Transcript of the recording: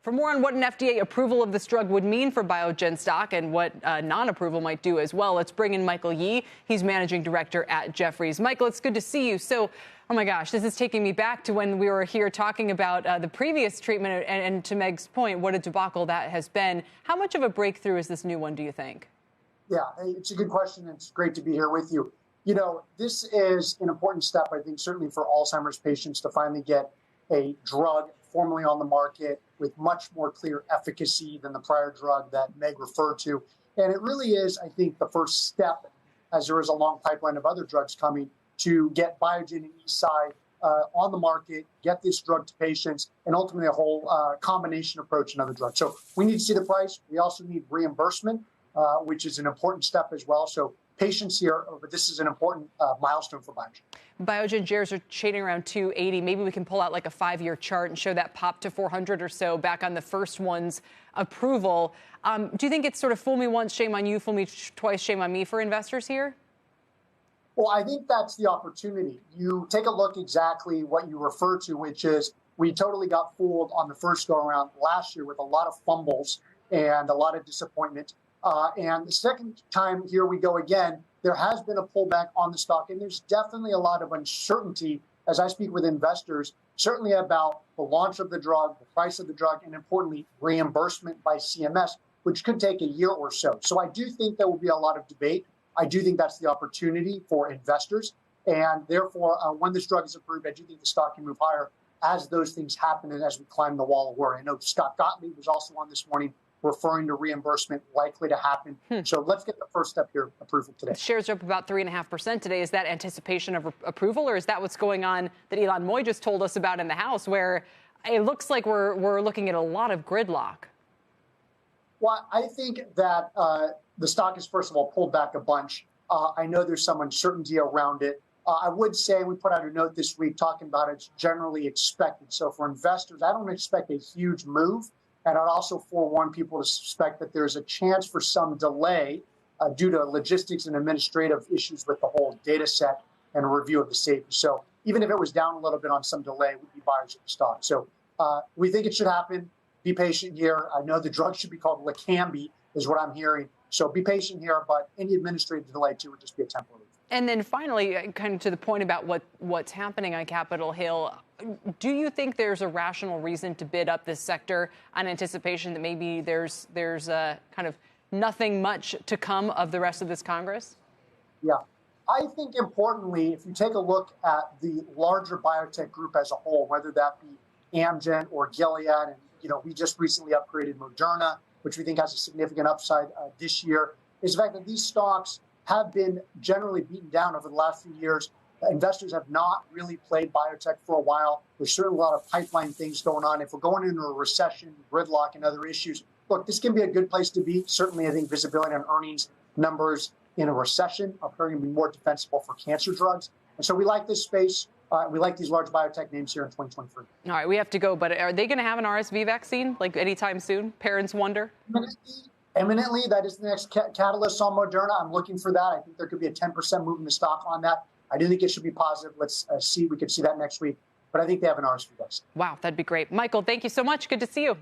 For more on what an FDA approval of this drug would mean for Biogen stock and what non-approval might do as well, let's bring in Michael Yee. He's managing director at Jefferies. Michael, it's good to see you. So, oh my gosh, this is taking me back to when we were here talking about the previous treatment, and to Meg's point, what a debacle that has been. How much of a breakthrough is this new one, do you think? Yeah, it's a good question. It's great to be here with you. You know, this is an important step, I think, certainly for Alzheimer's patients to finally get a drug formally on the market with much more clear efficacy than the prior drug that Meg referred to. And it really is, I think, the first step, as there is a long pipeline of other drugs coming, to get Biogen and Eisai on the market, get this drug to patients, and ultimately a whole combination approach and other drugs. So we need to see the price. We also need reimbursement, which is an important step as well. So patience here, but this is an important milestone for Biogen. Biogen shares are trading around 280. Maybe we can pull out like a 5-year chart and show that pop to 400 or so back on the first one's approval. Do you think it's sort of fool me once, shame on you, fool me twice, shame on me for investors here? Well, I think that's the opportunity. You take a look exactly what you refer to, which is we totally got fooled on the first go around last year with a lot of fumbles and a lot of disappointment. And the second time, here we go again, there has been a pullback on the stock, and there's definitely a lot of uncertainty as I speak with investors, certainly about the launch of the drug, the price of the drug, and importantly, reimbursement by CMS, which could take a year or so. So I do think there will be a lot of debate. I do think that's the opportunity for investors. And therefore, when this drug is approved, I do think the stock can move higher as those things happen and as we climb the wall of worry. I know Scott Gottlieb was also on this morning referring to reimbursement likely to happen. So let's get the first step here, approval today. Shares are up about 3.5% today. Is that anticipation of approval, or is that what's going on that Elon Moy just told us about in the House, where it looks like we're looking at a lot of gridlock? Well, I think that the stock is, first of all, pulled back a bunch. I know there's some uncertainty around it. I would say we put out a note this week talking about it's generally expected. So for investors, I don't expect a huge move. And I'd also forewarn people to suspect that there's a chance for some delay due to logistics and administrative issues with the whole data set and a review of the safety. So even if it was down a little bit on some delay, we'd be buyers of the stock. So we think it should happen. Be patient here. I know the drug should be called Leqembi, is what I'm hearing. So be patient here, but any administrative delay too would just be a temporary. And then finally, kind of to the point about what's happening on Capitol Hill, do you think there's a rational reason to bid up this sector on anticipation that maybe there's kind of nothing much to come of the rest of this Congress? Yeah. I think importantly, if you take a look at the larger biotech group as a whole, whether that be Amgen or Gilead, and we just recently upgraded Moderna, which we think has a significant upside this year, is the fact that these stocks have been generally beaten down over the last few years. Investors have not really played biotech for a while. There's certainly a lot of pipeline things going on. If we're going into a recession, gridlock, and other issues, look, this can be a good place to be. Certainly, I think visibility on earnings numbers in a recession are going to be more defensible for cancer drugs. And so we like this space. We like these large biotech names here in 2023. All right, we have to go. But are they going to have an RSV vaccine like anytime soon? Parents wonder. Eminently, that is the next catalyst on Moderna. I'm looking for that. I think there could be a 10% move in the stock on that. I do think it should be positive. Let's see. We could see that next week. But I think they have an RSV vaccine. Wow, that'd be great. Michael, thank you so much. Good to see you.